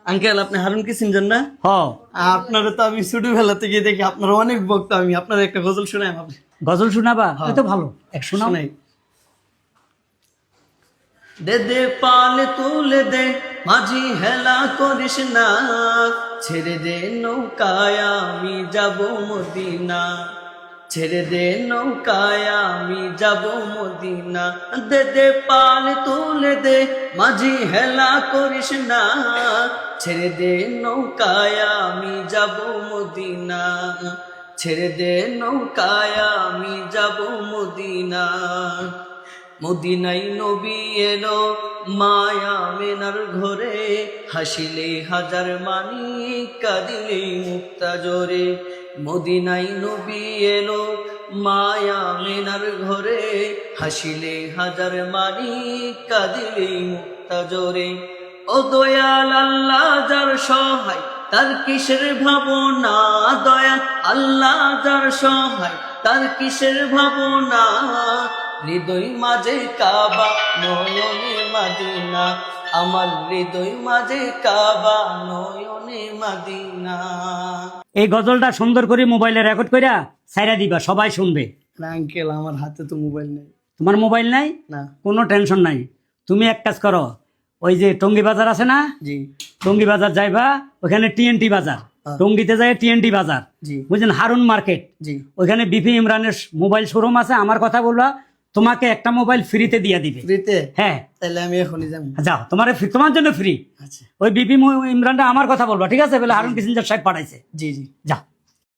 Uncle আপনি Harun Kissinger না? আপনারা তো আমি ছোটবেলা থেকে দেখি, আপনার অনেক ভক্ত আমি। আপনার একটা গজল শোনাই আপনি। গজল শোনাবা? এই তো ভালো, এক শোনাও। শোনাই। দে দে পাল তুলে দে, মাঝি হেলা করিস না, ছেড়ে দে নৌকায় আমি যাব মদিনা, ছেড়ে দে নৌকায় আমি যাব মদিনা। দে দে পাল তুলে দে, মাঝি হেলা করিস না, ছেড়ে দে নৌকায় আমি যাব মদিনা, ছেড়ে দে নৌকায় আমি যাব মদিনা। মদিনাই নবী এলো মায়া মেনার ঘরে, হাসিলে হাজার মানি কাঁদিলে মুক্তা জোরে। মদিনাই নবী এলো মায়া মেনার ঘরে, হাসিলে হাজার মানি কাঁদিলে মুক্তা জোরে। ও দয়াল আল্লাহ যার সহায় তার কিসের ভাবনা, দয়াল আল্লাহ যার সহায় তার কিসের ভাবনা, হৃদয় মাঝে কাবা নয়নে মাদিনা, আমার হৃদয় মাঝে কাবা নয়নে মাদিনা। এই গজলটা সুন্দর করে মোবাইলে রেকর্ড কইরা ছাইরা দিবা, সবাই শুনবে। আঙ্কেল আমার হাতে তো মোবাইল নেই। তোমার মোবাইল নাই? না। কোনো টেনশন নাই, তুমি এক কাজ করো, ওই যে টঙ্গী বাজার আছে না, জি টঙ্গী বাজার যাইবা, ওখানে টিএনটি বাজার, টঙ্গীতে যায় টিএনটি বাজার, জি বুঝলেন, হারুন মার্কেট, জি ওইখানে বিপি ইমরানের মোবাইল শোরুম আছে। আমার কথা বলবা, তোমাকে একটা মোবাইল ফ্রিতে দিয়ে দিবে। ফ্রিতে? হ্যাঁ, তাহলে আমি এখনই যাবো। যাও, তোমার জন্য ফ্রি। আচ্ছা ওই বিপি ইমরানটা আমার কথা বলবা, ঠিক আছে? বলে হারুন কিসিঞ্জার সাহেব পাঠাইছে। জি জি। যাও।